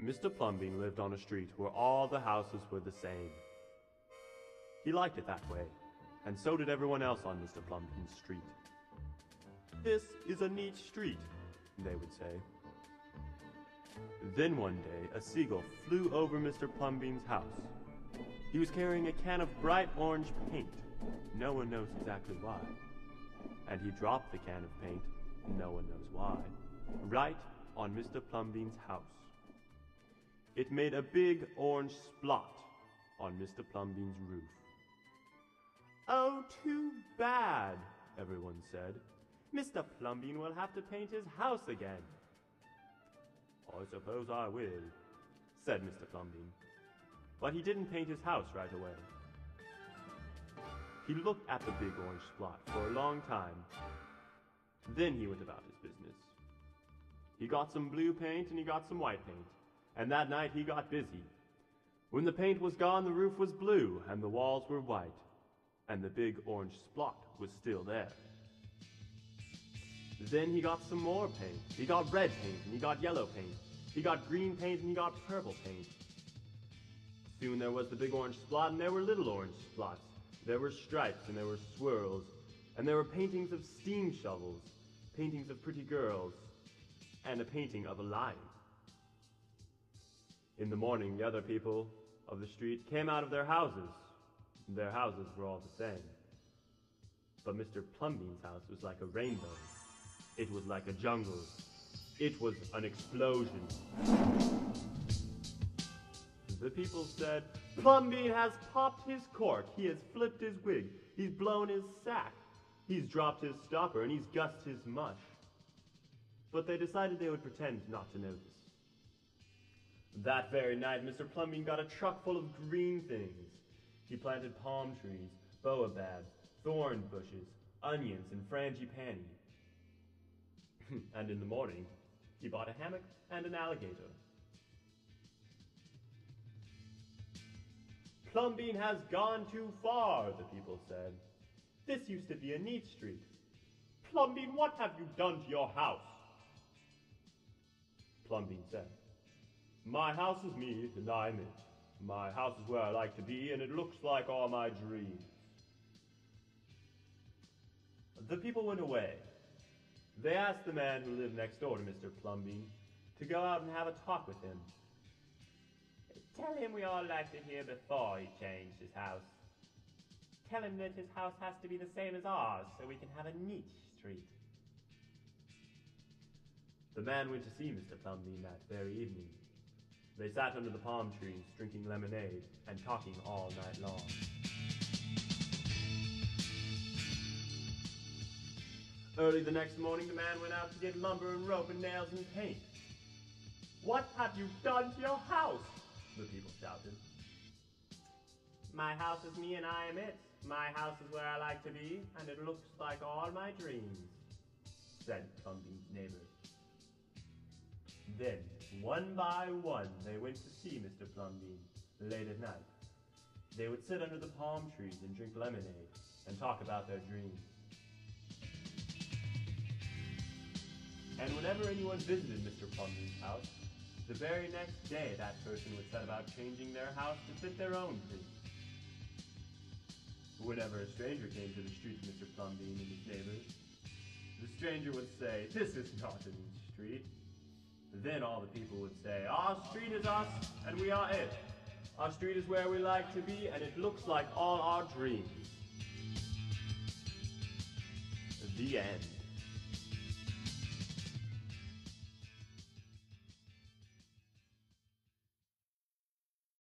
Mr. Plumbean lived on a street where all the houses were the same. He liked it that way, and so did everyone else on Mr. Plumbean's street. "This is a neat street," they would say. Then one day, a seagull flew over Mr. Plumbean's house. He was carrying a can of bright orange paint. No one knows exactly why. And he dropped the can of paint, no one knows why, right on Mr. Plumbean's house. It made a big orange splot on Mr. Plumbean's roof. "Oh, too bad," everyone said. "Mr. Plumbean will have to paint his house again." "I suppose I will," said Mr. Plumbean. But he didn't paint his house right away. He looked at the big orange splot for a long time. Then he went about his business. He got some blue paint and he got some white paint, and that night he got busy. When the paint was gone, the roof was blue and the walls were white, and the big orange splot was still there. Then he got some more paint. He got red paint and he got yellow paint. He got green paint and he got purple paint. Soon there was the big orange splot and there were little orange splots. There were stripes and there were swirls, and there were paintings of steam shovels, paintings of pretty girls, and a painting of a lion. In the morning, the other people of the street came out of their houses. Their houses were all the same. But Mr. Plumbean's house was like a rainbow. It was like a jungle. It was an explosion. The people said, "Plumbean has popped his cork, he has flipped his wig, he's blown his sack, he's dropped his stopper, and he's gussed his mush." But they decided they would pretend not to notice. That very night, Mr. Plumbean got a truck full of green things. He planted palm trees, baobabs, thorn bushes, onions, and frangipani. And in the morning, he bought a hammock and an alligator. "Plumbean has gone too far," the people said. "This used to be a neat street. Plumbean, what have you done to your house?" Plumbean said, "My house is me, and I'm it. My house is where I like to be, and it looks like all my dreams." The people went away. They asked the man who lived next door to Mr. Plumbean to go out and have a talk with him. "Tell him we all liked it here before he changed his house. Tell him that his house has to be the same as ours so we can have a neat street." The man went to see Mr. Plumbean that very evening. They sat under the palm trees, drinking lemonade and talking all night long. Early the next morning, the man went out to get lumber and rope and nails and paint. "What have you done to your house?" the people shouted. "My house is me and I am it. My house is where I like to be, and it looks like all my dreams," said Plumbean's neighbors. Then, one by one, they went to see Mr. Plumbean late at night. They would sit under the palm trees and drink lemonade and talk about their dreams. And whenever anyone visited Mr. Plumbean's house, the very next day that person would set about changing their house to fit their own dreams. Whenever a stranger came to the street of Mr. Plumbean and his neighbors, the stranger would say, "This is not a neat street." Then all the people would say, "Our street is us, and we are it. Our street is where we like to be, and it looks like all our dreams." The end.